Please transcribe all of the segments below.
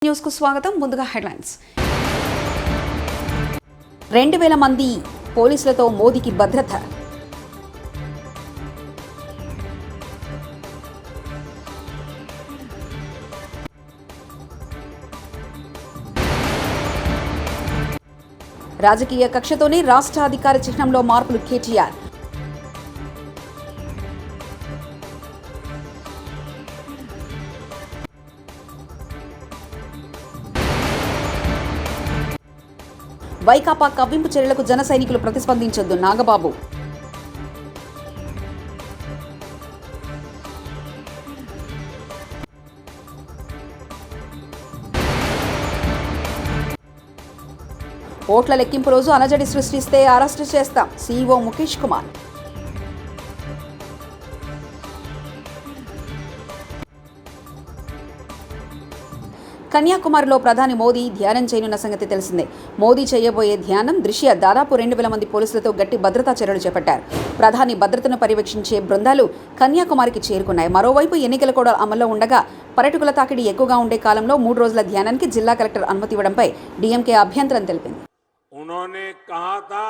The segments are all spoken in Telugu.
న్యూస్ కు స్వాగతం. ముందుగా హెడ్లైన్స్. 2000 మంది పోలీసులతో మోదీకి భద్రత. రాజకీయ కక్షతోనే రాష్ట్ర అధికార చిహ్నంలో మార్పులు. కేటీఆర్. వైకాపా కవ్వింపు చర్యలకు జన సైనికులు ప్రతిస్పందించొద్దు. నాగబాబు. ఓట్ల లెక్కింపు రోజు అలజడి సృష్టిస్తే అరెస్టు చేస్తాం. సీఈఓ ముఖేష్ కుమార్. కన్యాకుమారిలో ప్రధాని మోదీ ధ్యానం చేయనున్న సంగతి తెలిసిందే. మోదీ చేయబోయే ధ్యానం దృష్ట్యా దాదాపు 2000 మంది పోలీసులతో గట్టి భద్రతా చర్యలు చేపట్టారు. ప్రధాని భద్రతను పర్యవేక్షించే బృందాలు కన్యాకుమారికి చేరుకున్నాయి. మరోవైపు ఎన్నికల కూడా అమల్లో ఉండగా పర్యాటకుల తాకిడి ఎక్కువగా ఉండే కాలంలో 3 రోజుల ధ్యానానికి జిల్లా కలెక్టర్ అనుమతి ఇవ్వడంపై డీఎంకే అభ్యంతరం తెలిపింది. उन्होंने कहा था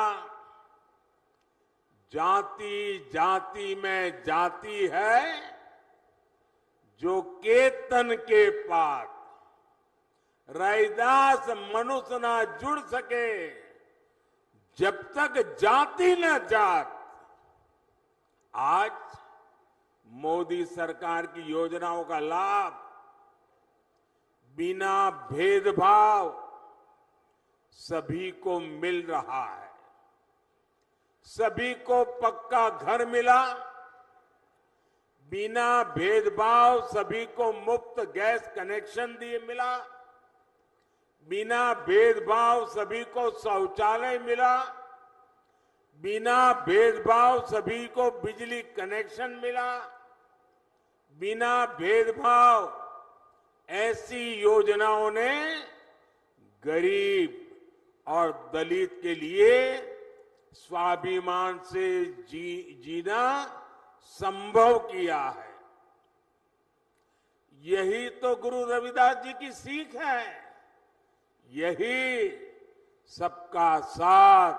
जाति जाति में जाति है जो केतन के पात रैदास मनुष्य न जुड़ सके जब तक जाति न जात। आज मोदी सरकार की योजनाओं का लाभ बिना भेदभाव सभी को मिल रहा है। सभी को पक्का घर मिला, बिना भेदभाव सभी को मुफ्त गैस कनेक्शन दिए मिला, बिना भेदभाव सभी को शौचालय मिला, बिना भेदभाव सभी को बिजली कनेक्शन मिला, बिना भेदभाव ऐसी योजनाओं ने गरीब और दलित के लिए स्वाभिमान से जीना संभव किया है। यही तो गुरु रविदास जी की सीख है। यही सबका साथ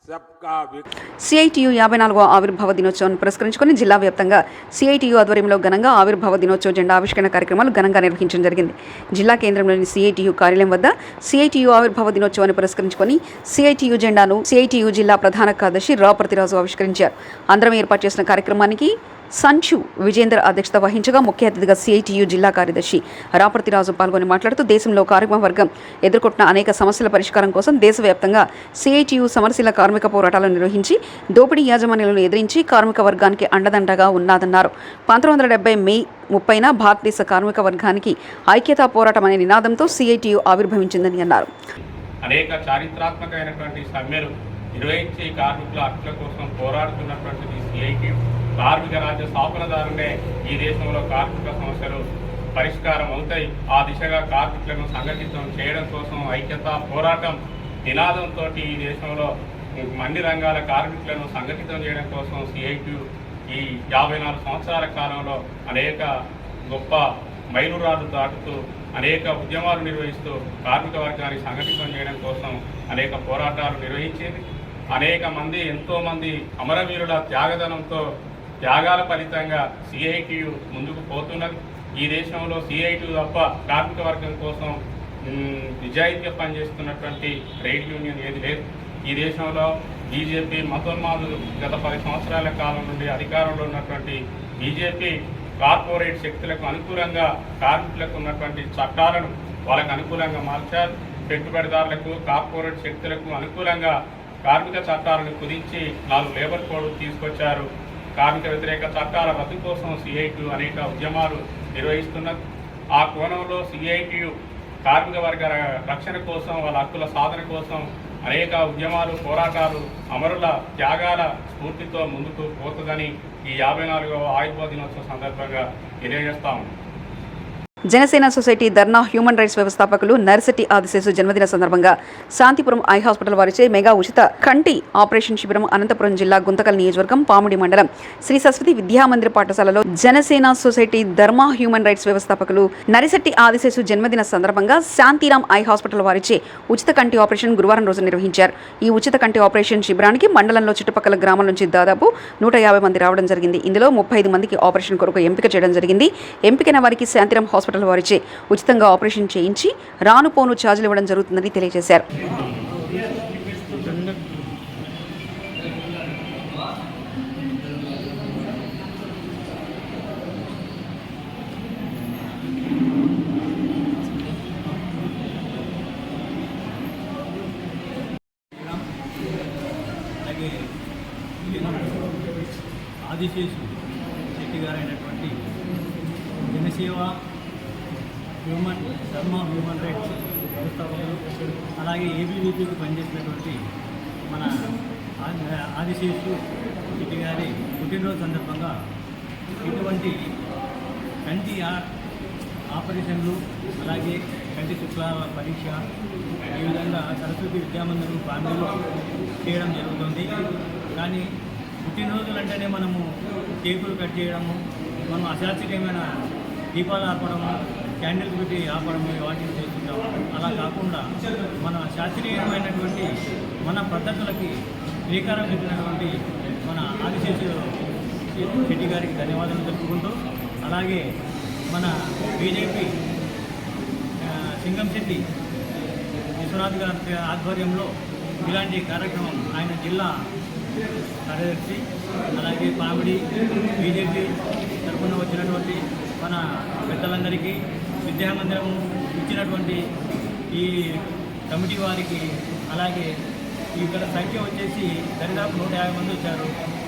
सबका विकास। సిఐటియు 54వ ఆవిర్భావ దినోత్సవాన్ని పురస్కరించుకుని జిల్లా వ్యాప్తంగా సిఐటియు ఆధ్వర్యంలో ఘనంగా ఆవిర్భావ దినోత్సవ జెండా ఆవిష్కరణ కార్యక్రమాలు ఘనంగా నిర్వహించడం జరిగింది. జిల్లా కేంద్రంలోని సిఐటియు కార్యాలయం వద్ద సిఐటియు ఆవిర్భావ దినోత్సవాన్ని పురస్కరించుకుని సిఐటియు జెండాను సిఐటియు జిల్లా ప్రధాన కార్యదర్శి రాపర్తిరాజు ఆవిష్కరించారు. అందరం ఏర్పాటు చేసిన కార్యక్రమానికి సంచు విజేందర్ అధ్యక్షత వహించగా ముఖ్య అతిథిగా సిఐటియు జిల్లా కార్యదర్శి రాపర్తిరాజు పాల్గొని మాట్లాడుతూ దేశంలో కార్మిక వర్గం ఎదుర్కొంటున్న అనేక సమస్యల పరిష్కారం కోసం దేశవ్యాప్తంగా సిఐటియు సమరశీల కార్మిక పోరాటాలను నిర్వహించి దోపిడీ యాజమాన్యాలను ఎదిరించి కార్మిక వర్గానికి అండదండగా ఉన్నదన్నారు. 1970 మే 30న భారతదేశ కార్మిక వర్గానికి ఐక్యతా పోరాటం అనే నినాదంతో సిఐటియు ఆవిర్భవించిందని అన్నారు. అనేక చారిత్రాత్మకమైనటువంటి సమ్మెలు నిర్వహించి కార్మికుల హక్కుల కోసం పోరాడుతున్నటువంటి సిఐటియు కార్మిక రాజ్య స్థాపనదారునే ఈ దేశంలో కార్మిక సమస్యలు పరిష్కారం అవుతాయి. ఆ దిశగా కార్మికులను సంఘటితం చేయడం కోసం ఐక్యత పోరాటం నినాదంతో ఈ దేశంలో అన్ని రంగాల కార్మికులను సంఘటితం చేయడం కోసం సిఐటియు ఈ 54 సంవత్సరాల కాలంలో అనేక గొప్ప మైలురాళ్ళు దాటుతూ అనేక ఉద్యమాలు నిర్వహిస్తూ కార్మిక వర్గాన్ని సంఘటితం చేయడం కోసం అనేక పోరాటాలు నిర్వహించింది. అనేక మంది ఎంతోమంది అమరవీరుల త్యాగదనంతో త్యాగాల ఫలితంగా సిఐటియు ముందుకు పోతున్నది. ఈ దేశంలో సిఐటియు తప్ప కార్మిక వర్గం కోసం నిజాయితీగా పనిచేస్తున్నటువంటి ట్రేడ్ యూనియన్ ఏది లేదు. ఈ దేశంలో బీజేపీ మతోన్మాదులు గత 10 సంవత్సరాల కాలం నుండి అధికారంలో ఉన్నటువంటి బీజేపీ కార్పొరేట్ శక్తులకు అనుకూలంగా కార్మికులకు ఉన్నటువంటి చట్టాలను వాళ్ళకు అనుకూలంగా మార్చారు. పెట్టుబడిదారులకు కార్పొరేట్ శక్తులకు అనుకూలంగా కార్మిక చట్టాలను కుదించి 4 లేబర్ కోడ్ తీసుకొచ్చారు. కార్మిక వ్యతిరేక చట్టాల రద్దు కోసం సిఐటియు అనేక ఉద్యమాలు నిర్వహిస్తున్నది. ఆ కోణంలో సిఐటియు కార్మిక వర్గ రక్షణ కోసం వాళ్ళ హక్కుల సాధన కోసం అనేక ఉద్యమాలు పోరాటాలు అమరుల త్యాగాల స్ఫూర్తితో ముందుకు పోతుందని ఈ 54వ ఆవిర్భావ దినోత్సవం సందర్భంగా తెలియజేస్తాము. జనసేన సొసైటీ ధర్నా హ్యూమన్ రైట్స్ వ్యవస్థాపకులు నర్సిటీ ఆదిశేషు జన్మదిన సందర్భంగా శాంతిపురం ఐ హాస్పిటల్ వారిచే మెగా ఉచిత కంటి ఆపరేషన్ శిబిరం అనంతపురం జిల్లా గుంతకల్ నియోజకవర్గం పాముడి మండలం శ్రీ సరస్వతి విద్యామందిర్ పాఠశాలలో జనసేన సొసైటీ ధర్మా హ్యూమన్ రైట్స్ వ్యవస్థాపకులు నరిశెట్టి ఆదిశేషు జన్మదిన సందర్భంగా శాంతిరామ్ ఐ హాస్పిటల్ వారిచే ఉచిత కంటి ఆపరేషన్ గురువారం రోజు నిర్వహించారు. ఈ ఉచిత కంటి ఆపరేషన్ శిబిరానికి మండలంలో చుట్టుపక్కల గ్రామాల నుంచి దాదాపు 150 మంది రావడం జరిగింది. ఇందులో 35 మందికి ఆపరేషన్ కొరకు ఎంపిక చేయడం జరిగింది. ఎంపికైన వారికి శాంతిరామ్ హాస్పిటల్ వారిచే ఉచితంగా ఆపరేషన్ చేయించి రానుపోను ఛార్జీలు ఇవ్వడం జరుగుతుందని తెలియజేశారు. అలాగే ఆదిశేషు శెట్టి గారైనటువంటి జనసేవ హ్యూమన్ రైట్స్ వ్యవస్థాపకులు, అలాగే ఏబీవీపీకి పనిచేసినటువంటి మన ఆదిశేషు శెట్టి గారి పుట్టినరోజు సందర్భంగా ఇటువంటి కంటి ఆపరేషన్లు, అలాగే కంటి శుక్లాల పరీక్ష ఈ విధంగా సరస్వతి విద్యామందిరం ఫ్యామిలీలో చేయడం జరుగుతుంది. కానీ పుట్టినరోజులు అంటేనే మనము కేకులు కట్ చేయడము, మనం అశాస్త్రీయమైన దీపాలు ఆపడము, క్యాండిల్స్ పెట్టి ఆపడము వాటిని చేస్తుంటాము. అలా కాకుండా మన శాస్త్రీయమైనటువంటి మన పద్ధతులకి శ్రీకారం చుట్టినటువంటి మన ఆదిశేషు శెట్టి గారికి ధన్యవాదాలు తెలుపుకుంటూ, అలాగే మన బీజేపీ సింగంశెట్టి విశ్వనాథ్ గారి ఆధ్వర్యంలో ఇలాంటి కార్యక్రమం ఆయన జిల్లా కార్యదర్శి, అలాగే పామిడి బీజేపీ తరఫున వచ్చినటువంటి మన పెద్దలందరికీ, విద్యామందిరం ఇచ్చినటువంటి ఈ కమిటీ వారికి, అలాగే ఇక్కడ సంఖ్య వచ్చేసి దరిదాపు 150 మంది వచ్చారు.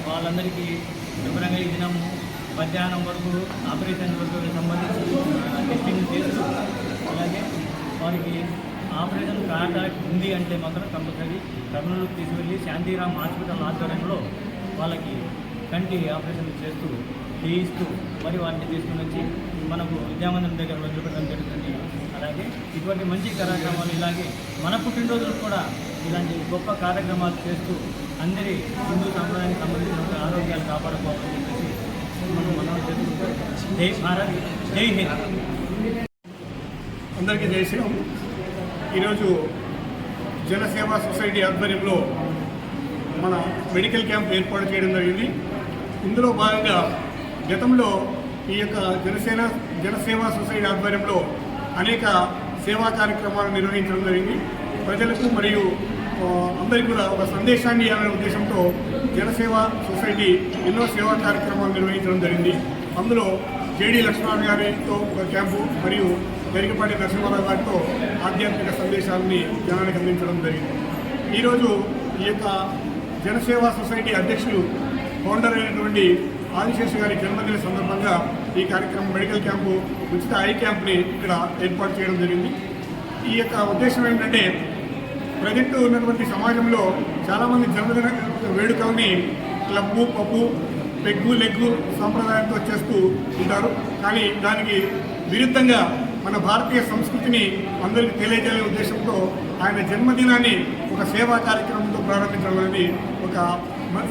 వాళ్ళందరికీ వివరంగా ఈ దినం మధ్యాహ్నం వరకు ఆపరేషన్ వరకు సంబంధించి టెస్టింగ్ చేస్తూ, అలాగే వారికి ఆపరేషన్ కాంటాక్ట్ ఉంది అంటే మాత్రం కంపల్సరీ కర్నూలుకు తీసుకెళ్ళి శాంతిరామ్ హాస్పిటల్ ఆధ్వర్యంలో వాళ్ళకి కంటి ఆపరేషన్ చేయిస్తూ మరి వాటిని తీసుకుని వచ్చి మనకు విద్యామందిరం దగ్గర వదిలిపెట్టడం జరుగుతుంది. అలాగే ఇటువంటి మంచి కార్యక్రమాలు, ఇలాగే మన పుట్టినరోజులు కూడా ఇలాంటి గొప్ప కార్యక్రమాలు చేస్తూ అందరి హిందూ సాంప్రదాయానికి సంబంధించిన ఆరోగ్యాలు కాపాడుకోవాలని చెప్పేసి మనం చేసుకుంటాం. జై భారత్, జై హింద్. అందరికీ జై శ్రీరామ్. ఈరోజు జనసేవ సొసైటీ ఆధ్వర్యంలో మన మెడికల్ క్యాంప్ ఏర్పాటు చేయడం జరిగింది. ఇందులో భాగంగా గతంలో ఈ యొక్క జనసేవ సొసైటీ ఆధ్వర్యంలో అనేక సేవా కార్యక్రమాలు నిర్వహించడం జరిగింది. ప్రజలకు మరియు అందరికీ కూడా ఒక సందేశాన్ని ఇవ్వాలనే ఉద్దేశంతో జనసేవ సొసైటీ ఎన్నో సేవా కార్యక్రమాలు నిర్వహించడం జరిగింది. అందులో జేడి లక్ష్మణ్ గారితో ఒక క్యాంపు మరియు గరికపాటి నరసింహారావు గారితో ఆధ్యాత్మిక సందేశాలని జనానికి అందించడం జరిగింది. ఈరోజు ఈ యొక్క జనసేవ సొసైటీ అధ్యక్షులు, ఫౌండర్ అయినటువంటి ఆదిశేషు గారి జన్మదిన సందర్భంగా ఈ కార్యక్రమం మెడికల్ క్యాంపు, ఉచిత ఐ క్యాంప్ని ఇక్కడ ఏర్పాటు చేయడం జరిగింది. ఈ యొక్క ఉద్దేశం ఏంటంటే, ప్రజెంట్ ఉన్నటువంటి సమాజంలో చాలామంది జన్మదిన వేడుకల్ని క్లబ్బు, పబ్బు, పెగ్గు, లెగ్గు సాంప్రదాయంతో చేస్తూ ఉంటారు. కానీ దానికి విరుద్ధంగా మన భారతీయ సంస్కృతిని అందరికీ తెలియజేయాలనే ఉద్దేశంతో ఆయన జన్మదినాన్ని ఒక సేవా కార్యక్రమంతో ప్రారంభించడం అనేది ఒక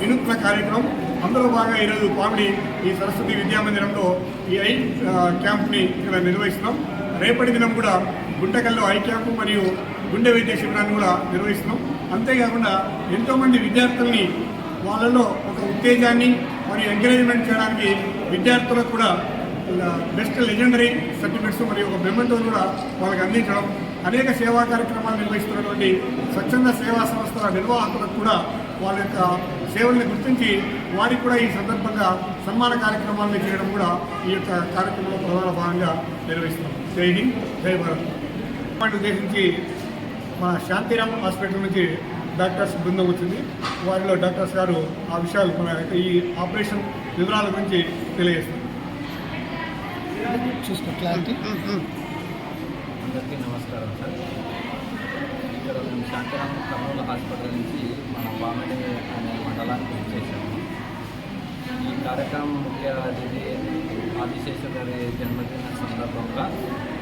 వినూత్న కార్యక్రమం. అందులో భాగంగా ఈరోజు పామిడి ఈ సరస్వతి విద్యామందిరంలో ఈ ఐ క్యాంప్ని ఇక్కడ నిర్వహిస్తున్నాం. రేపటి దినం కూడా గుంటకల్లో ఐ క్యాంపు మరియు గుండె వైద్య శిబిరాన్ని కూడా నిర్వహిస్తున్నాం. అంతేకాకుండా ఎంతోమంది విద్యార్థుల్ని వాళ్ళలో ఒక ఉత్తేజాన్ని మరియు ఎంకరేజ్మెంట్ చేయడానికి విద్యార్థులకు కూడా బెస్ట్ లెజెండరీ సర్టిఫికెట్స్ మరియు ఒక మెమెంటో కూడా వాళ్ళకి అందించడం, అనేక సేవా కార్యక్రమాలు నిర్వహిస్తున్నటువంటి స్వచ్ఛంద సేవా సంస్థల నిర్వాహకులకు కూడా వాళ్ళ యొక్క సేవల్ని గుర్తించి వారికి కూడా ఈ సందర్భంగా సన్మాన కార్యక్రమాలను చేయడం కూడా ఈ యొక్క కార్యక్రమంలో ప్రధాన భాగంగా నిర్వహిస్తున్నాం. జై హింద్, జై భారత్. ఉద్దేశించి మన శాంతిరామ్ హాస్పిటల్ నుంచి డాక్టర్స్ బృందం వచ్చింది. వారిలో డాక్టర్స్ గారు ఆ విషయాలు మన ఈ ఆపరేషన్ వివరాల గురించి తెలియజేస్తారు. అందరికీ నమస్కారం సార్. ఇక్కడ మేము శాంతిరామ్ కర్నూలు హాస్పిటల్ నుంచి మన పామిడి అనే మండలానికి వచ్చేసాము. ఈ కార్యక్రమం ముఖ్య అతిథి ఆదిశేషు గారి జన్మదిన సందర్భంగా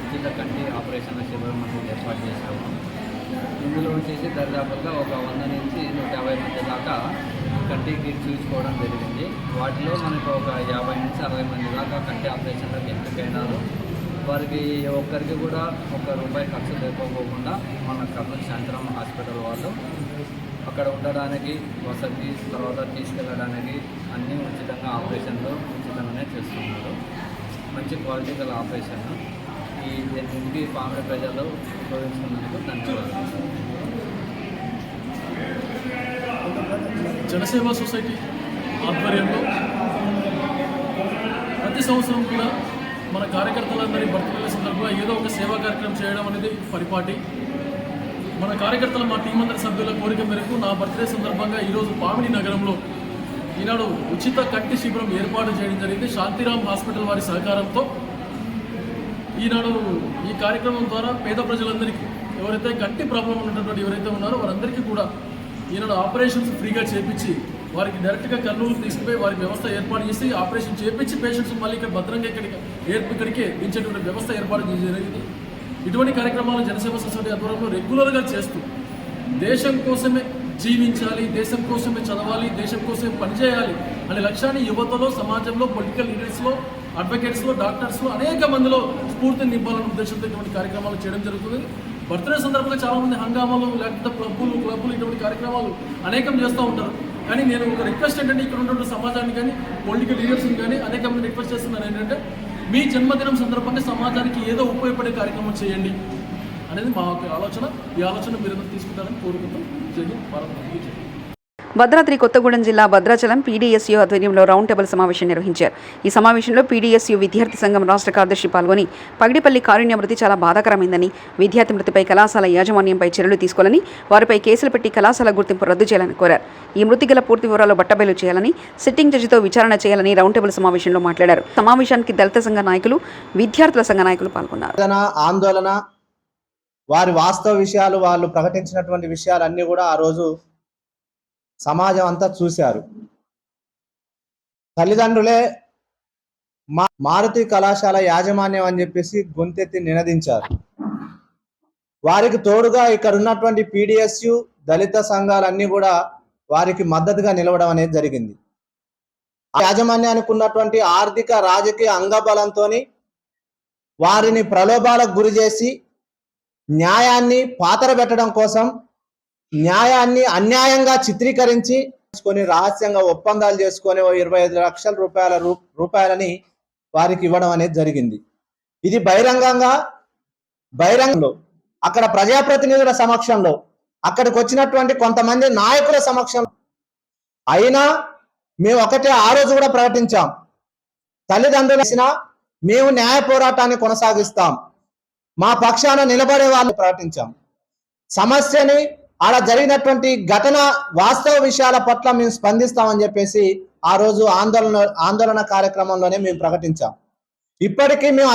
ఉచిత కంటి ఆపరేషన్ల శిబిరం మనం ఏర్పాటు చేశాము. ఇందులో వచ్చేసి దరిదాపులుగా ఒక 100 నుంచి 150 మంది దాకా కంటికి చూసుకోవడం జరిగింది. వాటిలో మనకు ఒక 50 నుంచి 60 మంది దాకా కంటి ఆపరేషన్లకు ఎంపికైనారు. వారికి ఒక్కరికి కూడా ₹1 ఖర్చు లేకపోకుండా మన కర్నూలు శాంతిరామ్ హాస్పిటల్ వాళ్ళు అక్కడ ఉండడానికి వసతి, తర్వాత తీసుకెళ్ళడానికి అన్నీ ఉచితంగా ఆపరేషన్లు ఉచితంగానే చేస్తున్నారు. మంచి క్వాలిటీ గల ఆపరేషన్. దీనికి పామిడి ప్రజలు ఉపయోగించుకున్నందుకు ధన్యవాదాలు. జనసేవ సొసైటీ ఆధ్వర్యంలో ప్రతి సంవత్సరం కూడా మన కార్యకర్తలందరి బర్త్డేల సందర్భంగా ఏదో ఒక సేవా కార్యక్రమం చేయడం అనేది పరిపాటి. మన కార్యకర్తల మా టీం అందరి సభ్యుల కోరిక మేరకు నా బర్త్డే సందర్భంగా ఈరోజు పామిడి నగరంలో ఈనాడు ఉచిత కంటి శిబిరం ఏర్పాటు చేయడం జరిగింది. శాంతిరామ్ హాస్పిటల్ వారి సహకారంతో ఈనాడు ఈ కార్యక్రమం ద్వారా పేద ప్రజలందరికీ ఎవరైతే కంటి ప్రాబ్లం ఉన్నటువంటి ఎవరైతే ఉన్నారో వారందరికీ కూడా ఈనాడు ఆపరేషన్స్ ఫ్రీగా చేపించి వారికి డైరెక్ట్గా కర్నూలు తీసుకుపోయి వారికి వ్యవస్థ ఏర్పాటు చేసి ఆపరేషన్ చేపించి పేషెంట్స్ మళ్ళీ ఇక్కడ భద్రంగా ఇక్కడికే దించేటువంటి వ్యవస్థ ఏర్పాటు జరిగింది. ఇటువంటి కార్యక్రమాలు జనసేవ సొసైటీ ఆధ్వర్యంలో రెగ్యులర్గా చేస్తూ దేశం కోసమే జీవించాలి, దేశం కోసమే చదవాలి, దేశం కోసమే పనిచేయాలి అనే లక్ష్యాన్ని యువతలో, సమాజంలో, పొలిటికల్ లీడర్స్లో, అడ్వకేట్స్లో, డాక్టర్స్లో అనేక మందిలో స్ఫూర్తిని నింపాలనే ఉద్దేశంతో ఇటువంటి కార్యక్రమాలు చేయడం జరుగుతుంది. బర్త్డే సందర్భంగా చాలామంది హంగామాలు లేకపోతే క్లబ్బులు ఇటువంటి కార్యక్రమాలు అనేకం చేస్తూ ఉంటారు. కానీ నేను ఒక రిక్వెస్ట్ ఏంటంటే ఇక్కడ ఉన్నటువంటి సమాజాన్ని కానీ పొలిటికల్ లీడర్స్ని కానీ అనేక మంది రిక్వెస్ట్ చేస్తున్నాను ఏంటంటే మీ జన్మదినం సందర్భంగా సమాజానికి ఏదో ఉపయోగపడే కార్యక్రమం చేయండి అనేది మా ఆలోచన. ఈ ఆలోచన మీరు తీసుకుంటారని కోరుకుంటాం. జై హింద్, భారత్ మాతా కీ జై. భద్రాద్రి కొత్తగూడెం జిల్లా భద్రాచలం పీడీఎస్యూ ఆధ్వర్యంలో రౌండ్ టేబుల్ సమావేశం నిర్వహించారు. ఈ సమావేశంలో పీడీఎస్యూ విద్యార్థి సంఘం రాష్ట్ర కార్యదర్శి పాల్గొని పగిడిపల్లి కారుణ్య మృతి చాలా బాధాకరమైందని, విద్యార్థి మృతిపై కళాశాల యాజమాన్యంపై చర్యలు తీసుకోవాలని, వారిపై కేసులు పెట్టి కళాశాల గుర్తింపు రద్దు చేయాలని కోరారు. ఈ మృతి గల పూర్తి వివరాలు బట్టబయలు చేయాలని, సిట్టింగ్ జడ్జితో విచారణ చేయాలని రౌండ్ టేబుల్ సమావేశంలో మాట్లాడారు. సమావేశానికి దళిత సంఘ నాయకులు, విద్యార్థుల సంఘ నాయకులు పాల్గొన్నారు. ఆందోళన, వారి వాస్తవ విషయాలు, వాళ్ళు ప్రకటించినటువంటి విషయాలన్నీ కూడా ఆ రోజు సమాజం అంతా చూశారు. తల్లిదండ్రులే మారుతి కళాశాల యాజమాన్యం అని చెప్పేసి గొంతెత్తి నినదించారు. వారికి తోడుగా ఇక్కడ ఉన్నటువంటి పీడీఎస్యూ, దళిత సంఘాలన్నీ కూడా వారికి మద్దతుగా నిలవడం అనేది జరిగింది. యాజమాన్యానికి ఉన్నటువంటి ఆర్థిక, రాజకీయ అంగబలంతో వారిని ప్రలోభాలకు గురి చేసి న్యాయాన్ని పాతరబెట్టడం కోసం, న్యాయాన్ని అన్యాయంగా చిత్రీకరించి రహస్యంగా ఒప్పందాలు చేసుకొని 25 లక్షల రూపాయలని వారికి ఇవ్వడం అనేది జరిగింది. ఇది బహిరంగంలో అక్కడ ప్రజాప్రతినిధుల సమక్షంలో, అక్కడికి వచ్చినటువంటి కొంతమంది నాయకుల సమక్షంలో అయినా మేము ఒకటే ఆ రోజు కూడా ప్రకటించాం, తల్లిదండ్రులు మేము న్యాయ పోరాటాన్ని కొనసాగిస్తాం, మా పక్షాన నిలబడే వాళ్ళు ప్రకటించాం. సమస్యని, ఆడ జరిగినటువంటి ఘటన వాస్తవ విషయాల పట్ల మేము స్పందిస్తామని చెప్పేసి ఆ రోజు ఆందోళన కార్యక్రమంలోనే మేము ప్రకటించాం. ఇప్పటికీ మేము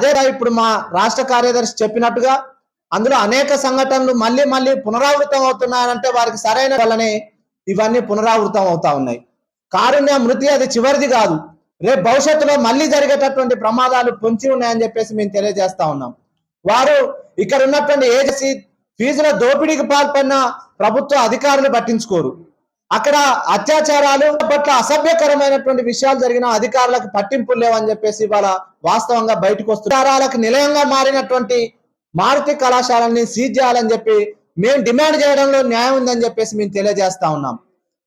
అదే ఇప్పుడు మా రాష్ట్ర కార్యదర్శి చెప్పినట్టుగా అందులో అనేక సంఘటనలు మళ్ళీ పునరావృతం అవుతున్నాయంటే వారికి సరైన వల్లనే ఇవన్నీ పునరావృతం అవుతా ఉన్నాయి. కారుణ్య మృతి అది చివరిది కాదు, రేపు భవిష్యత్తులో మళ్ళీ జరిగేటటువంటి ప్రమాదాలు పొంచి ఉన్నాయని చెప్పేసి మేము తెలియజేస్తా ఉన్నాం. వారు ఇక్కడ ఉన్నటువంటి ఏజెన్సీ ఫీజుల దోపిడీకి పాల్పడిన ప్రభుత్వ అధికారులు పట్టించుకోరు. అక్కడ అత్యాచారాలు పట్ల అసభ్యకరమైనటువంటి విషయాలు జరిగిన అధికారులకు పట్టింపులు లేవని చెప్పేసి వాళ్ళ వాస్తవంగా బయటకు వస్తున్నారు. నిలయంగా మారినటువంటి మారుతి కళాశాలని సీజ్ చేయాలని చెప్పి మేము డిమాండ్ చేయడంలో న్యాయం ఉందని చెప్పేసి మేము తెలియజేస్తా ఉన్నాం.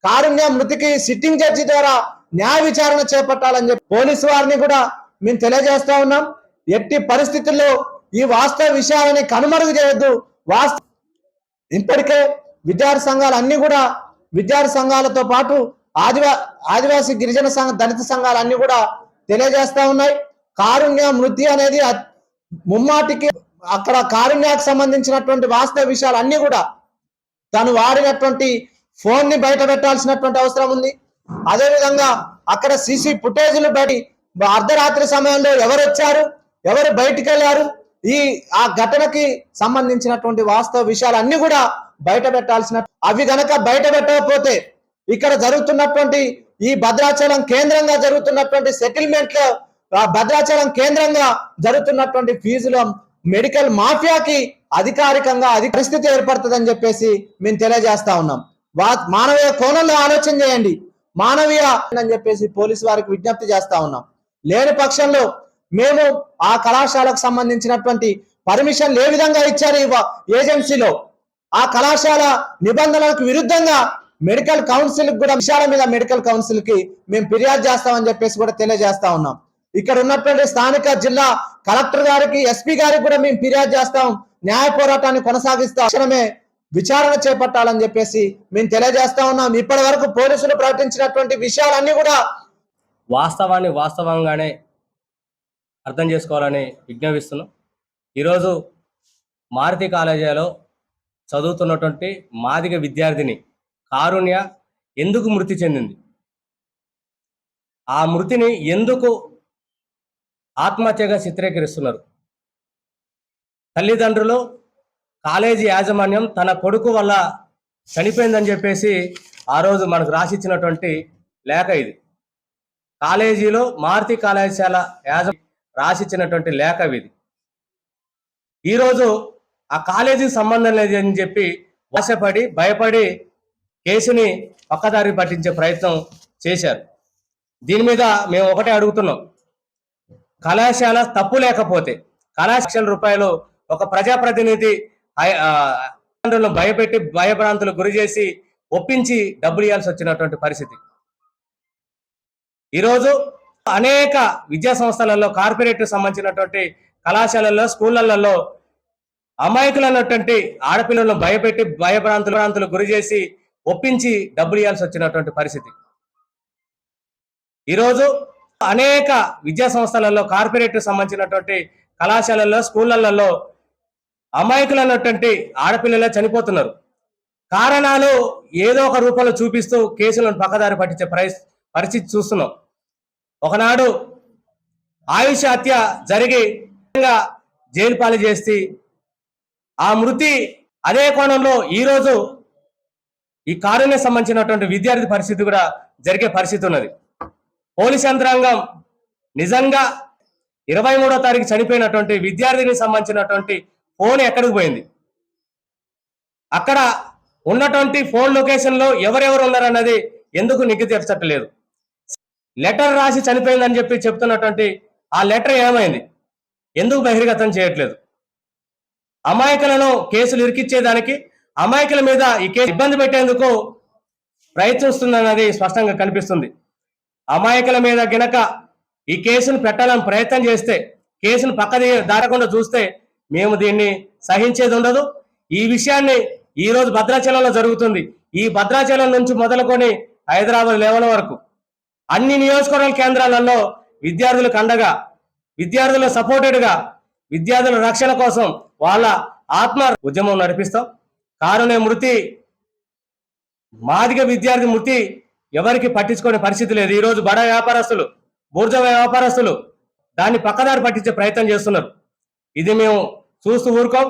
కారుణ్య మృతికి సిట్టింగ్ జడ్జి ద్వారా న్యాయ విచారణ చేపట్టాలని చెప్పి పోలీసు వారిని కూడా మేము తెలియజేస్తా ఉన్నాం. ఎట్టి పరిస్థితుల్లో ఈ వాస్తవ విషయాలని కనుమరుగు చేయొద్దు. ఇప్పటికే విద్యార్థి సంఘాలు అన్ని కూడా, విద్యార్థి సంఘాలతో పాటు ఆదివాసీ గిరిజన సంఘ, దళిత సంఘాలు అన్ని కూడా తెలియజేస్తా ఉన్నాయి. కారుణ్య మృతి అనేది ముమ్మాటికి అక్కడ కారుణ్యానికి సంబంధించినటువంటి వాస్తవ విషయాలు అన్ని కూడా తను వాడినటువంటి ఫోన్ ని బయట పెట్టాల్సినటువంటి అవసరం ఉంది. అదేవిధంగా అక్కడ సీసీ ఫుటేజీలు బయట అర్ధరాత్రి సమయంలో ఎవరు వచ్చారు, ఎవరు బయటికి వెళ్ళారు, ఆ ఘటనకి సంబంధించినటువంటి వాస్తవ విషయాలు అన్ని కూడా బయట పెట్టాల్సిన, అవి గనక బయట పెట్టకపోతే ఇక్కడ జరుగుతున్నటువంటి ఈ భద్రాచలం కేంద్రంగా జరుగుతున్నటువంటి సెటిల్మెంట్ భద్రాచలం కేంద్రంగా జరుగుతున్నటువంటి ఫీజుల మెడికల్ మాఫియాకి అధికారికంగా పరిస్థితి ఏర్పడుతుందని చెప్పేసి మేము తెలియజేస్తా ఉన్నాం. మానవీయ కోణంలో ఆలోచన చేయండి, మానవీయ అని చెప్పేసి పోలీసు వారికి విజ్ఞప్తి చేస్తా ఉన్నాం. లేని పక్షంలో మేము ఆ కళాశాలకు సంబంధించినటువంటి పర్మిషన్లు ఏ విధంగా ఇచ్చారు ఏజెన్సీలో, ఆ కళాశాల నిబంధనలకు విరుద్ధంగా మెడికల్ కౌన్సిల్ కూడా విషయాల మీద మెడికల్ కౌన్సిల్ కి మేము ఫిర్యాదు చేస్తామని చెప్పేసి కూడా తెలియజేస్తా ఉన్నాం. ఇక్కడ ఉన్నటువంటి స్థానిక జిల్లా కలెక్టర్ గారికి, ఎస్పీ గారికి కూడా మేము ఫిర్యాదు చేస్తాం. న్యాయ పోరాటాన్ని కొనసాగిస్తా తక్షణమే విచారణ చేపట్టాలని చెప్పేసి మేము తెలియజేస్తా ఉన్నాం. ఇప్పటి వరకు పోలీసులు ప్రకటించినటువంటి విషయాలన్నీ కూడా వాస్తవాన్ని వాస్తవంగానే అర్థం చేసుకోవాలని విజ్ఞాపిస్తున్నాం. ఈరోజు మారుతి కాలేజీలో చదువుతున్నటువంటి మాదిగ విద్యార్థిని కారుణ్య ఎందుకు మృతి చెందింది, ఆ మృతిని ఎందుకు ఆత్మహత్యగా చిత్రీకరిస్తున్నారు? తల్లిదండ్రులు, కాలేజీ యాజమాన్యం తన కొడుకు వల్ల చనిపోయిందని చెప్పేసి ఆ రోజు మనకు రాసిచ్చినటువంటి లేఖ ఇది. కాలేజీలో మారుతి కళాశాల యాజమాన్యం రాసిచ్చినటువంటి లేఖ ఇది. ఈరోజు ఆ కాలేజీకి సంబంధం లేదని చెప్పి ఆశపడి భయపడి కేసుని పక్కదారి పట్టించే ప్రయత్నం చేశారు. దీని మీద మేము ఒకటే అడుగుతున్నాం, కళాశాల తప్పు లేకపోతే కళాశాల రూపాయలు ఒక ప్రజాప్రతినిధి భయపెట్టి భయభ్రాంతులకు గురి చేసి ఒప్పించి డబ్బులు ఇవ్వాల్సి వచ్చినటువంటి పరిస్థితి. ఈరోజు అనేక విద్యా సంస్థలలో, కార్పొరేట్ సంబంధించినటువంటి కళాశాలల్లో, స్కూళ్ళల్లో అమాయకులైనటువంటి ఆడపిల్లలను భయపెట్టి భయభ్రాంతులకు గురి చేసి ఒప్పించి డబ్బులు ఇవ్వాల్సి వచ్చినటువంటి పరిస్థితి. ఈరోజు అనేక విద్యా సంస్థలలో, కార్పొరేట్ సంబంధించినటువంటి కళాశాలల్లో, స్కూళ్ళల్లో అమాయకులైనటువంటి ఆడపిల్లలే చనిపోతున్నారు. కారణాలు ఏదో ఒక రూపంలో చూపిస్తూ కేసులను పక్కదారి పట్టించే పరిస్థితి చూస్తున్నాం. ఒకనాడు ఆయుష హత్య జరిగి జైలు పాలు చేసి ఆ మృతి అదే కోణంలో ఈరోజు ఈ కారుణ్య సంబంధించినటువంటి విద్యార్థి పరిస్థితి కూడా జరిగే పరిస్థితి ఉన్నది. పోలీస్ యంత్రాంగం నిజంగా 23వ తారీఖు చనిపోయినటువంటి విద్యార్థికి సంబంధించినటువంటి ఫోన్ ఎక్కడికి పోయింది, అక్కడ ఉన్నటువంటి ఫోన్ లొకేషన్ లో ఎవరెవరు ఉన్నారన్నది ఎందుకు నిగ్గు తెరచట్లేదు? లెటర్ రాసి చనిపోయిందని చెప్పి చెప్తున్నటువంటి ఆ లెటర్ ఏమైంది, ఎందుకు బహిర్గతం చేయట్లేదు? అమాయకులను కేసులు ఇరికిచ్చేదానికి, అమాయకుల మీద ఈ కేసు ఇబ్బంది పెట్టేందుకు ప్రయత్నిస్తుందన్నది స్పష్టంగా కనిపిస్తుంది. అమాయకుల మీద గినక ఈ కేసును పెట్టాలని ప్రయత్నం చేస్తే, కేసును పక్కది దాటకుండా చూస్తే మేము దీన్ని సహించేది ఉండదు. ఈ విషయాన్ని ఈ రోజు భద్రాచలంలో జరుగుతుంది. ఈ భద్రాచలం నుంచి మొదలుకొని హైదరాబాద్ లెవెల్ వరకు అన్ని నియోజకవర్గ కేంద్రాలలో విద్యార్థులకు అండగా, విద్యార్థుల సపోర్టెడ్గా, విద్యార్థుల రక్షణ కోసం వాళ్ళ ఆత్మ ఉద్యమం నడిపిస్తాం. కారుణ్య మృతి, మాదిగ విద్యార్థి మృతి ఎవరికి పట్టించుకునే పరిస్థితి లేదు. ఈరోజు బడా వ్యాపారస్తులు, బూర్జా వ్యాపారస్తులు దాన్ని పక్కదారి పట్టించే ప్రయత్నం చేస్తున్నారు. ఇది మేము చూస్తూ ఊరుకోం.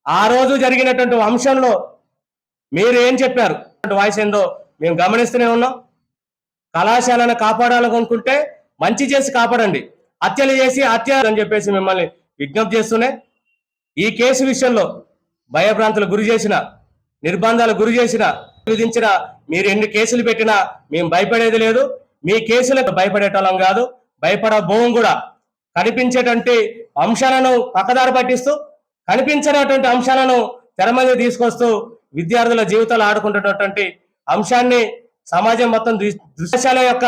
ఆ రోజు జరిగినటువంటి అంశంలో మీరు ఏం చెప్పారు, వాయిస్ ఏందో మేము గమనిస్తూనే ఉన్నాం. కళాశాలను కాపాడాలనుకుంటే మంచి చేసి కాపాడండి, హత్యలు చేసి హత్య అని చెప్పేసి మిమ్మల్ని విజ్ఞప్తి చేస్తూనే ఈ కేసు విషయంలో భయభ్రాంతులకు గురి చేసిన, నిర్బంధాలకు గురి చేసిన, విధించిన మీరు ఎన్ని కేసులు పెట్టినా మేము భయపడేది లేదు. మీ కేసులకు భయపడేటోళ్ళం కాదు, భయపడబోం కూడా. కనిపించేటువంటి అంశాలను పక్కదారి పట్టిస్తూ, కనిపించినటువంటి అంశాలను తెర మీద తీసుకొస్తూ విద్యార్థుల జీవితాలు ఆడుకుంటున్నటువంటి అంశాన్ని సమాజం మొత్తం కళాశాల యొక్క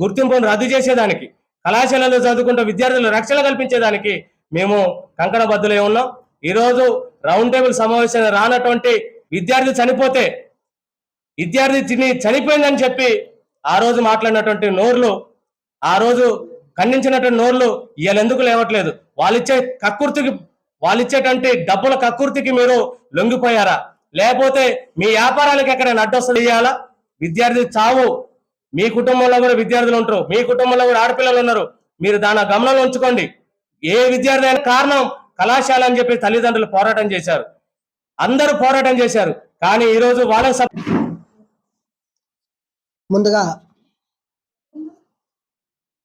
గుర్తింపును రద్దు చేసేదానికి, కళాశాలలో చదువుకుంటూ విద్యార్థుల రక్షణ కల్పించేదానికి మేము కంకణబద్దులై ఉన్నాం. ఈరోజు రౌండ్ టేబుల్ సమావేశం రానటువంటి విద్యార్థి చనిపోతే, విద్యార్థి చనిపోయిందని చెప్పి ఆ రోజు మాట్లాడినటువంటి నోర్లు, ఆ రోజు ఖండించినటువంటి నోర్లు ఇవాళ ఎందుకు లేవట్లేదు? వాళ్ళిచ్చేటువంటి డబ్బుల కక్కుర్తికి మీరు లొంగిపోయారా? లేకపోతే మీ వ్యాపారాలకు ఎక్కడైనా అడ్డొస్తు చేయాలా? విద్యార్థి చావు, మీ కుటుంబంలో కూడా విద్యార్థులు ఉంటారు, మీ కుటుంబంలో కూడా ఆడపిల్లలు ఉన్నారు. మీరు దాని గమనంలో ఉంచుకోండి. ఏ విద్యార్థి అయిన కారణం కళాశాల అని చెప్పి తల్లిదండ్రులు పోరాటం చేశారు, అందరూ పోరాటం చేశారు. కానీ ఈరోజు ముందుగా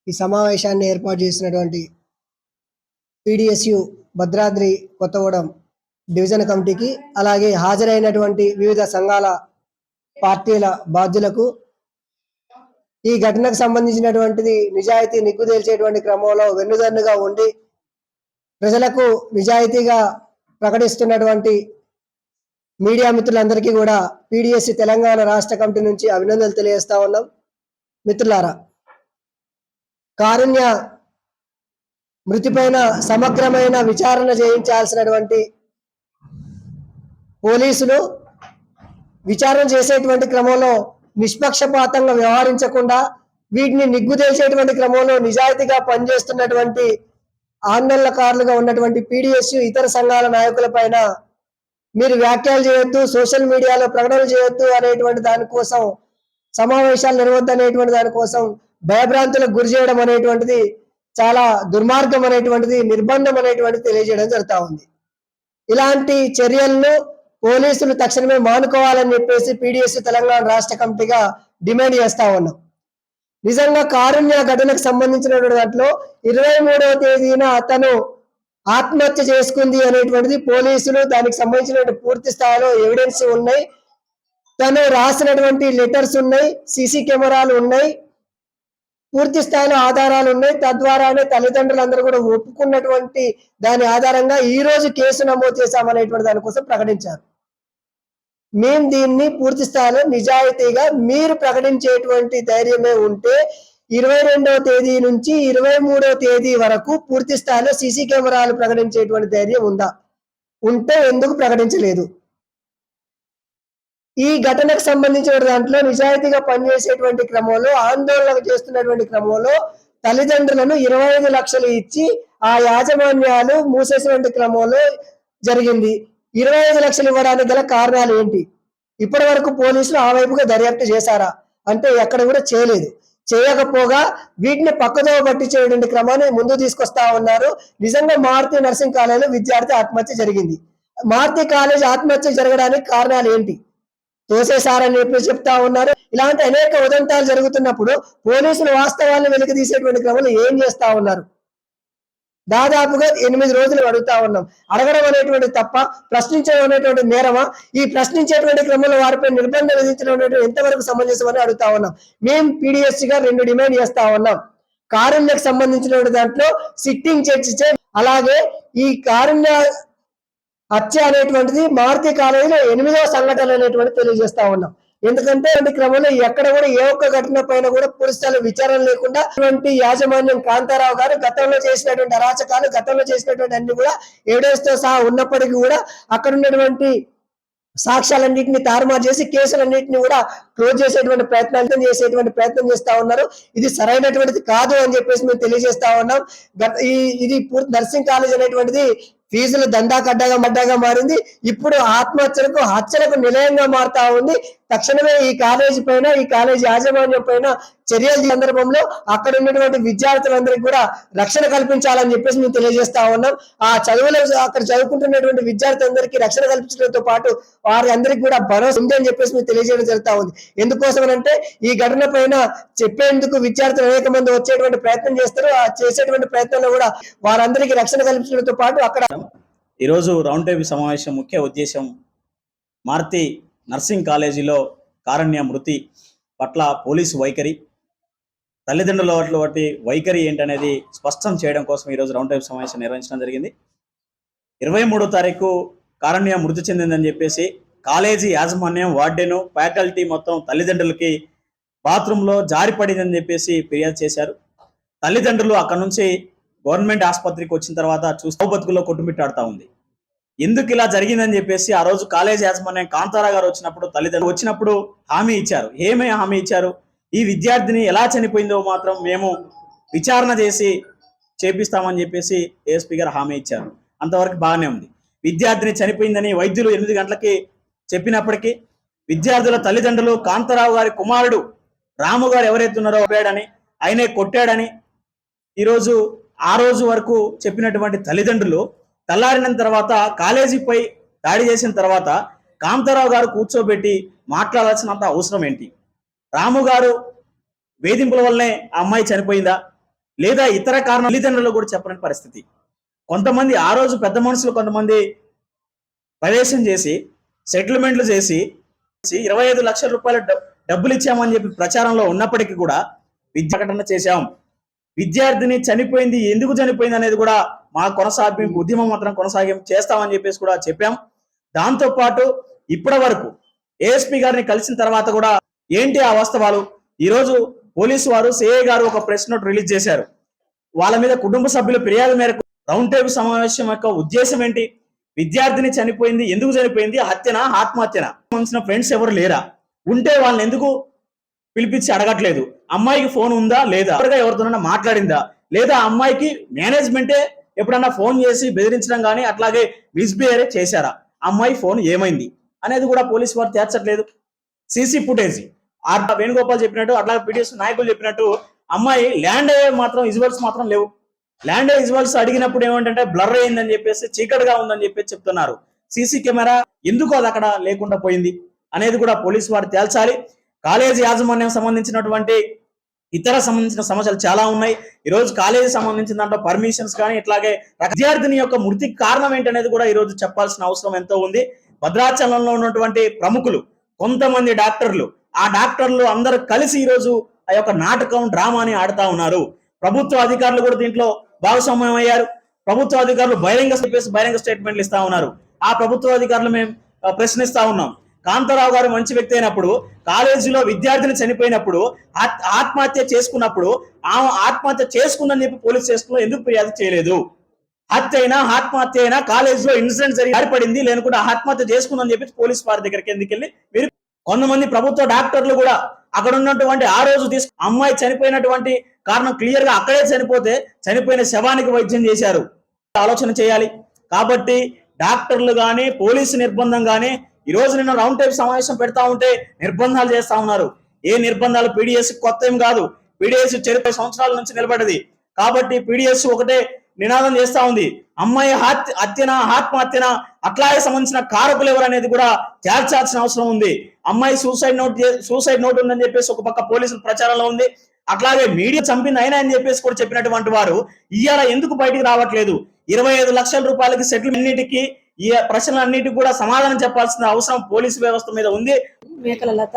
ఈ సమావేశాన్ని ఏర్పాటు చేసినటువంటి PDSU భద్రాద్రి కొత్తగూడెం డివిజన్ కమిటీకి, అలాగే హాజరైనటువంటి వివిధ సంఘాల పార్టీల బాధ్యులకు, ఈ ఘటనకు సంబంధించినటువంటిది నిజాయితీ నిగ్గు తేల్చేటువంటి క్రమంలో వెన్నుదన్నుగా ఉండి ప్రజలకు నిజాయితీగా ప్రకటిస్తున్నటువంటి మీడియా మిత్రులందరికీ కూడా PDSU తెలంగాణ రాష్ట్ర కమిటీ నుంచి అభినందనలు తెలియజేస్తా ఉన్నాం. మిత్రులారా, కారుణ్య మృతిపైన సమగ్రమైన విచారణ చేయించాల్సినటువంటి పోలీసులు విచారణ చేసేటువంటి క్రమంలో నిష్పక్షపాతంగా వ్యవహరించకుండా వీటిని నిగ్గు తేల్చేటువంటి క్రమంలో నిజాయితీగా పనిచేస్తున్నటువంటి ఆందోళనకారులుగా ఉన్నటువంటి PDSU ఇతర సంఘాల నాయకుల పైన మీరు వ్యాఖ్యలు చేయొద్దు, సోషల్ మీడియాలో ప్రకటనలు చేయొద్దు అనేటువంటి దానికోసం, సమావేశాలు నిర్వద్దు అనేటువంటి దానికోసం భయభ్రాంతులకు గురి చేయడం అనేటువంటిది చాలా దుర్మార్గం అనేటువంటిది, నిర్బంధం అనేటువంటిది తెలియజేయడం జరుగుతూ ఉంది. ఇలాంటి చర్యలను పోలీసులు తక్షణమే మానుకోవాలని చెప్పేసి PDSU తెలంగాణ రాష్ట్ర కమిటీగా డిమాండ్ చేస్తా ఉన్నాం. నిజంగా కారుణ్య ఘటనకు సంబంధించినటువంటి దాంట్లో 23వ తేదీన అతను ఆత్మహత్య చేసుకుంది అనేటువంటిది పోలీసులు దానికి సంబంధించిన పూర్తి స్థాయిలో ఎవిడెన్స్ ఉన్నాయి, తను రాసినటువంటి లెటర్స్ ఉన్నాయి, సీసీ కెమెరాలు ఉన్నాయి, పూర్తి స్థాయిలో ఆధారాలు ఉన్నాయి. తద్వారానే తల్లిదండ్రులందరూ కూడా ఒప్పుకున్నటువంటి దాని ఆధారంగా ఈ రోజు కేసు నమోదు చేశామనేటువంటి దానికోసం ప్రకటించారు. మేము దీన్ని పూర్తి స్థాయిలో నిజాయితీగా మీరు ప్రకటించేటువంటి ధైర్యమే ఉంటే 22వ తేదీ నుంచి 23వ తేదీ వరకు పూర్తి స్థాయిలో సీసీ కెమెరాలు ప్రకటించేటువంటి ధైర్యం ఉందా? ఉంటే ఎందుకు ప్రకటించలేదు? ఈ ఘటనకు సంబంధించిన దాంట్లో నిజాయితీగా పనిచేసేటువంటి క్రమంలో, ఆందోళన చేస్తున్నటువంటి క్రమంలో తల్లిదండ్రులను 25 లక్షలు ఇచ్చి ఆ యాజమాన్యాలు మూసేసినటువంటి క్రమంలో జరిగింది. 25 లక్షలు ఇవ్వడానికి గల కారణాలు ఏంటి? ఇప్పటి వరకు పోలీసులు ఆ వైపుగా దర్యాప్తు చేశారా అంటే ఎక్కడ కూడా చేయలేదు. చేయకపోగా వీటిని పక్కదో పట్టించేటువంటి క్రమాన్ని ముందు తీసుకొస్తా ఉన్నారు. నిజంగా మారుతి నర్సింగ్ కాలేజీలో విద్యార్థి ఆత్మహత్య జరిగింది. మారుతి కాలేజ్ ఆత్మహత్య జరగడానికి కారణాలు ఏంటి? తోసేశారని చెప్పి చెప్తా ఉన్నారు. ఇలాంటి అనేక ఉదంతాలు జరుగుతున్నప్పుడు పోలీసులు వాస్తవాలను వెలికి తీసేటువంటి క్రమంలో ఏం చేస్తా ఉన్నారు? దాదాపుగా 8 రోజులు అడుగుతా ఉన్నాం. అడగడం అనేటువంటి తప్ప, ప్రశ్నించడం అనేటువంటి నేరమా? ఈ ప్రశ్నించేటువంటి క్రమంలో వారిపై నిర్బంధం విధించడం అనేటువంటి ఎంతవరకు సమంజసం అని అడుగుతా ఉన్నాం. మేము PDSUగా 2 డిమాండ్ చేస్తా ఉన్నాం. కారుణ్యకు సంబంధించినటువంటి దాంట్లో సిట్టింగ్ చర్చ, అలాగే ఈ కారుణ్య హత్య అనేటువంటిది మారుతి కాలేజీలో 8వ సంఘటన అనేటువంటి తెలియజేస్తా ఉన్నాం. ఎందుకంటే క్రమంలో ఎక్కడ కూడా ఏ ఒక్క ఘటన పైన కూడా పూర్తిస్థాయిలో విచారణ లేకుండా యాజమాన్యం కాంతారావు గారు గతంలో చేసినటువంటి అరాచకాలు, గతంలో చేసినటువంటి అన్ని కూడా ఎవిడెన్స్ తో సహా ఉన్నప్పటికీ కూడా అక్కడ ఉన్నటువంటి సాక్ష్యాలన్నింటినీ తారుమారు చేసి కేసులన్నింటినీ కూడా క్లోజ్ చేసేటువంటి ప్రయత్నం చేస్తా ఉన్నారు. ఇది సరైనటువంటిది కాదు అని చెప్పేసి మేము తెలియజేస్తా ఉన్నాం. ఇది పూర్తి నర్సింగ్ కాలేజ్ అనేటువంటిది ఫీజులు దండాకడ్డగా మారింది. ఇప్పుడు ఆత్మహత్యలకు, హత్యలకు నిలయంగా మారుతా ఉంది. తక్షణమే ఈ కాలేజీ పైన, ఈ కాలేజీ యాజమాన్యం పైన చర్యల సందర్భంలో అక్కడ ఉన్నటువంటి విద్యార్థులందరికీ కూడా రక్షణ కల్పించాలని చెప్పేసి మేము తెలియజేస్తా ఉన్నాం. ఆ చదువులో అక్కడ చదువుకుంటున్నటువంటి విద్యార్థులందరికీ రక్షణ కల్పించడంతో పాటు వారి అందరికీ కూడా భరోసా ఉంది అని చెప్పేసి మేము తెలియజేయడం జరుగుతా ఉంది. ఎందుకోసమనంటే ఈ ఘటన పైన చెప్పేందుకు విద్యార్థులు అనేక మంది వచ్చేటువంటి ప్రయత్నం చేస్తారు. ఆ చేసేటువంటి ప్రయత్నంలో కూడా వారందరికీ రక్షణ కల్పించడంతో పాటు అక్కడ ఈరోజు రౌండ్ టేబుల్ సమావేశం ముఖ్య ఉద్దేశం మారుతి నర్సింగ్ కాలేజీలో కారుణ్య మృతి పట్ల పోలీసు వైఖరి, తల్లిదండ్రుల వాటి వైఖరి ఏంటనేది స్పష్టం చేయడం కోసం ఈరోజు రౌండ్ టేబుల్ సమావేశం నిర్వహించడం జరిగింది. 23వ తారీఖు కారుణ్య మృతి చెందిందని చెప్పేసి కాలేజీ యాజమాన్యం, వార్డెను, ఫ్యాకల్టీ మొత్తం తల్లిదండ్రులకి బాత్రూంలో జారిపడిందని చెప్పేసి ఫిర్యాదు చేశారు. తల్లిదండ్రులు అక్కడ నుంచి గవర్నమెంట్ ఆసుపత్రికి వచ్చిన తర్వాత చూస్తూ బతుకుల్లో కొట్టుమిట్టాడుతూ ఉంది. ఎందుకు ఇలా జరిగిందని చెప్పేసి ఆ రోజు కాలేజ్ యాజమాన్యం కాంతారా గారు వచ్చినప్పుడు, తల్లిదండ్రులు వచ్చినప్పుడు హామీ ఇచ్చారు. ఏమీ హామీ ఇచ్చారు? ఈ విద్యార్థిని ఎలా చనిపోయిందో మాత్రం మేము విచారణ చేసి చేపిస్తామని చెప్పేసి ASP గారు హామీ ఇచ్చారు. అంతవరకు బాగానే ఉంది. విద్యార్థిని చనిపోయిందని వైద్యులు 8 గంటలకి చెప్పినప్పటికీ విద్యార్థుల తల్లిదండ్రులు కాంతారావు గారి కుమారుడు రాము గారు ఎవరైతే ఉన్నారో కొట్టాడని, ఆయనే కొట్టాడని ఈరోజు ఆ రోజు వరకు చెప్పినటువంటి తల్లిదండ్రులు తెల్లారిన తర్వాత కాలేజీపై దాడి చేసిన తర్వాత కాంతారావు గారు కూర్చోబెట్టి మాట్లాడాల్సినంత అవసరం ఏంటి? రాము గారు వేధింపుల వల్లనే ఆ అమ్మాయి చనిపోయిందా? లేదా ఇతర కారణాలు తల్లిదండ్రులు కూడా చెప్పని పరిస్థితి. కొంతమంది ఆ రోజు పెద్ద మనుషులు కొంతమంది ప్రవేశం చేసి సెటిల్మెంట్లు చేసి 25 లక్షల రూపాయల డబ్బులు ఇచ్చామని చెప్పి ప్రచారంలో ఉన్నప్పటికీ కూడా ప్రకటన చేశాం. విద్యార్థిని చనిపోయింది, ఎందుకు చనిపోయింది అనేది కూడా మా కొనసాగింపు ఉద్యమం మాత్రం కొనసాగింపు చేస్తామని చెప్పేసి కూడా చెప్పాం. దాంతో పాటు ఇప్పటి వరకు ఏఎస్పీ గారిని కలిసిన తర్వాత కూడా ఏంటి ఆ వాస్తవాలు, ఈరోజు పోలీసు వారు సిఐ గారు ఒక ప్రెస్ నోట్ రిలీజ్ చేశారు. వాళ్ళ మీద కుటుంబ సభ్యుల ఫిర్యాదు మేరకు రౌండ్ టేబుల్ సమావేశం యొక్క ఉద్దేశం ఏంటి, విద్యార్థిని చనిపోయింది, ఎందుకు చనిపోయింది, హత్యనా ఆత్మహత్యనా, సంబంధించిన ఫ్రెండ్స్ ఎవరు లేరా, ఉంటే వాళ్ళని ఎందుకు పిలిపించి అడగట్లేదు, అమ్మాయికి ఫోన్ ఉందా లేదా, ఎవరితోనైనా మాట్లాడిందా, లేదా అమ్మాయికి మేనేజ్మెంటే ఎప్పుడన్నా ఫోన్ చేసి బెదిరించడం కానీ అట్లాగే మిస్బిహేవ్ చేశారా, అమ్మాయి ఫోన్ ఏమైంది అనేది కూడా పోలీసు వారు తేల్చట్లేదు. సీసీ ఫుటేజ్ వేణుగోపాల్ చెప్పినట్టు అట్లాగే పీడిఎస్ నాయకులు చెప్పినట్టు అమ్మాయి ల్యాండ్ అయ్యే మాత్రం విజువల్స్ మాత్రం లేవు. ల్యాండ్ అయ్యే విజువల్స్ అడిగినప్పుడు ఏమంటే బ్లర్ అయిందని చెప్పేసి, చీకటిగా ఉందని చెప్పేసి చెప్తున్నారు. సీసీ కెమెరా ఎందుకు అది అక్కడ లేకుండా పోయింది అనేది కూడా పోలీసు వారు తేల్చాలి. కాలేజీ యాజమాన్యం సంబంధించినటువంటి ఇతర సంబంధించిన సమస్యలు చాలా ఉన్నాయి. ఈరోజు కాలేజీ సంబంధించిన దాంట్లో పర్మిషన్స్ కానీ ఇట్లాగే విద్యార్థిని యొక్క మృతికి కారణం ఏంటనేది కూడా ఈరోజు చెప్పాల్సిన అవసరం ఎంతో ఉంది. భద్రాచలంలో ఉన్నటువంటి ప్రముఖులు కొంతమంది డాక్టర్లు, ఆ డాక్టర్లు అందరూ కలిసి ఈరోజు ఆ యొక్క నాటకం డ్రామాని ఆడుతా ఉన్నారు. ప్రభుత్వ అధికారులు కూడా దీంట్లో భాగస్వామ్యం అయ్యారు. ప్రభుత్వ అధికారులు బహిరంగ స్టేట్మెంట్లు ఇస్తా ఉన్నారు. ఆ ప్రభుత్వ అధికారులు మేము ప్రశ్నిస్తా ఉన్నాం. కాంతారావు గారు మంచి వ్యక్తి అయినప్పుడు, కాలేజీలో విద్యార్థిని చనిపోయినప్పుడు, ఆత్మహత్య చేసుకున్నప్పుడు ఆత్మహత్య చేసుకుందని చెప్పి పోలీస్ స్టేషన్లో ఎందుకు ఫిర్యాదు చేయలేదు? హత్య అయినా ఆత్మహత్య అయినా కాలేజీలో ఇన్సిడెంట్ జరిగి ఏర్పడింది, లేనుకుంటే ఆత్మహత్య చేసుకుందని చెప్పి పోలీస్ వారి దగ్గరికి ఎందుకు వెళ్ళి మీరు కొంతమంది ప్రభుత్వ డాక్టర్లు కూడా అక్కడ ఉన్నటువంటి ఆ రోజు అమ్మాయి చనిపోయినటువంటి కారణం క్లియర్ గా అక్కడే చనిపోతే చనిపోయిన శవానికి వైద్యం చేశారు. ఆలోచన చేయాలి. కాబట్టి డాక్టర్లు కానీ పోలీసు నిర్బంధం కానీ ఈ రోజు నిన్న రౌండ్ టేబుల్ సమావేశం పెడతా ఉంటే నిర్బంధాలు చేస్తా ఉన్నారు. ఏ నిర్బంధాలు పీడిఎస్ కొత్త ఏం కాదు. పీడిఎస్ 40 సంవత్సరాల నుంచి నిలబడ్డది. కాబట్టి పీడిఎస్ ఒకటే నినాదం చేస్తా ఉంది, అమ్మాయి హత్యనా ఆత్మహత్యనా అట్లాగే సంబంధించిన కారకులు ఎవరు అనేది కూడా తేల్చాల్సిన అవసరం ఉంది. అమ్మాయి సూసైడ్ నోట్ ఉందని చెప్పేసి ఒక పక్క పోలీసుల ప్రచారంలో ఉంది. అట్లాగే మీడియా చంపింది అయినా అని చెప్పేసి కూడా చెప్పినటువంటి వారు ఇవాళ ఎందుకు బయటికి రావట్లేదు? 25 లక్షల రూపాయలకి సెటిల్మెంట్కి ఈ ప్రశ్నలన్నిటికీ కూడా సమాధానం చెప్పాల్సిన అవసరం పోలీసు వ్యవస్థ మీద ఉంది. మేకల లత,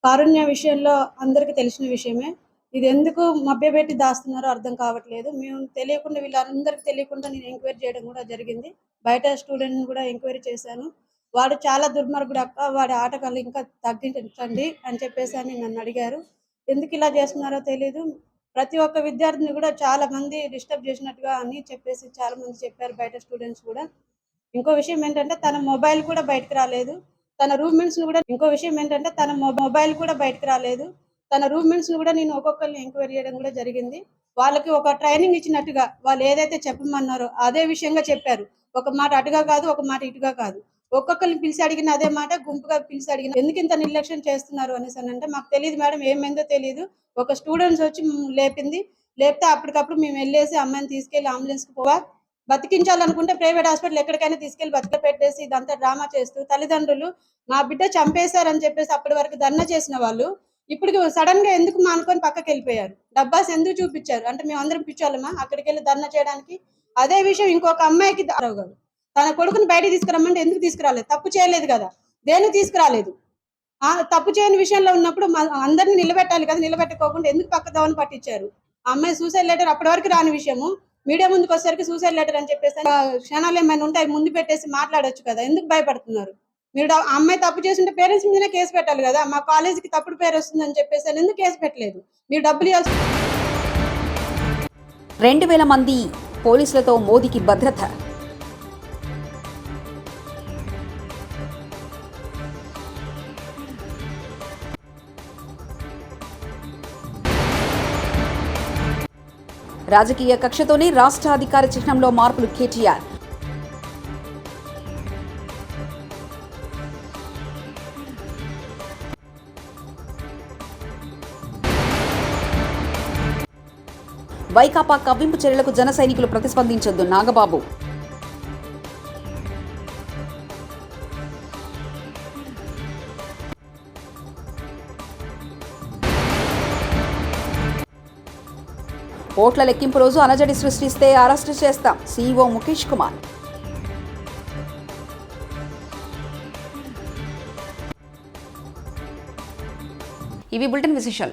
కారుణ్య విషయంలో అందరికీ తెలిసిన విషయమే. ఇది ఎందుకు మభ్యపెట్టి దాస్తున్నారో అర్థం కావట్లేదు. మేము తెలియకుండా, వీళ్ళందరికీ తెలియకుండా నేను ఎంక్వైరీ చేయడం కూడా జరిగింది. బయట స్టూడెంట్ని కూడా ఎంక్వైరీ చేశాను. వాడు చాలా దుర్మార్గుడు అక్క, వాడి ఆటకాలు ఇంకా తగ్గించండి అని చెప్పేసి అని నన్ను అడిగారు. ఎందుకు ఇలా చేస్తున్నారో తెలియదు. ప్రతి ఒక్క విద్యార్థిని కూడా చాలా మంది డిస్టర్బ్ చేసినట్టుగా అని చెప్పేసి చాలా మంది చెప్పారు, బయట స్టూడెంట్స్ కూడా. ఇంకో విషయం ఏంటంటే తన మొబైల్ కూడా బయటకు రాలేదు. తన రూమ్మేట్స్ని కూడా నేను ఒక్కొక్కరిని ఎంక్వైరీ చేయడం కూడా జరిగింది. వాళ్ళకి ఒక ట్రైనింగ్ ఇచ్చినట్టుగా వాళ్ళు ఏదైతే చెప్పమన్నారో అదే విషయంగా చెప్పారు. ఒక మాట అటుగా కాదు, ఒక మాట ఇటుగా కాదు. ఒక్కొక్కరిని పిలిచి అడిగిన అదే మాట, గుంపుగా పిలిచి అడిగిన ఎందుకు ఇంత నిర్లక్ష్యం చేస్తున్నారు అనేసి అంటే, మాకు తెలియదు మేడం, ఏమైందో తెలియదు. ఒక స్టూడెంట్స్ వచ్చి లేపితే అప్పటికప్పుడు మేము వెళ్ళేసి అమ్మాయిని తీసుకెళ్లి అంబులెన్స్కి బతికించాలనుకుంటే ప్రైవేట్ హాస్పిటల్ ఎక్కడికైనా తీసుకెళ్లి పెట్టేసి ఇదంతా డ్రామా చేస్తూ తల్లిదండ్రులు మా బిడ్డ చంపేశారని చెప్పేసి అప్పటి వరకు ధర్నా చేసిన వాళ్ళు ఇప్పుడు సడన్ గా ఎందుకు మానుకొని పక్కకి వెళ్ళిపోయారు? డబ్బాస్ ఎందుకు చూపించారు అంటే మేము అందరం పిచ్చోళ్ళమా అక్కడికి వెళ్ళి ధర్నా చేయడానికి? అదే విషయం ఇంకొక అమ్మాయికి రావు గారు తన కొడుకుని బయటికి తీసుకురమ్మంటే ఎందుకు తీసుకురాలేదు? తప్పు చేయలేదు కదా, దేనికి తీసుకురాలేదు? తప్పు చేయని విషయంలో ఉన్నప్పుడు అందరినీ నిలబెట్టాలి కదా, నిలబెట్టుకోకుండా ఎందుకు పక్క దవన పట్టించారు? ఆ అమ్మాయి సూసైడ్ లెటర్ అప్పటి వరకు రాని విషయము మీడియా ముందుకు వచ్చేసరికి సూసైడ్ లెటర్ అని చెప్పేసి క్షణాలు ఏమైనా ఉంటాయి ముందు పెట్టేసి మాట్లాడొచ్చు కదా, ఎందుకు భయపడుతున్నారు? మీరు అమ్మాయి తప్పు చేస్తుంటే పేరెంట్స్ మీదనే కేసు పెట్టాలి కదా. మా కాలేజీకి తప్పుడు పేరు వస్తుందని చెప్పేసి ఎందుకు కేసు పెట్టలేదు? మీరు డబ్బులు ఇవ్వాల్సి 2000 మంది పోలీసులతో మోదీకి భద్రత. రాజకీయ కక్షతోనే రాష్ట్ర అధికార చిహ్నంలో మార్పులు కేటీఆర్. వైకాపా కవ్వింపు చర్యలకు జన సైనికులు ప్రతిస్పందించొద్దు నాగబాబు. ఓట్ల లెక్కింపు రోజు అలజడి సృష్టిస్తే అరెస్టు చేస్తాం సీఈఓ ముఖేష్ కుమార్. ఇవి బులెటిన్ విశేషాలు.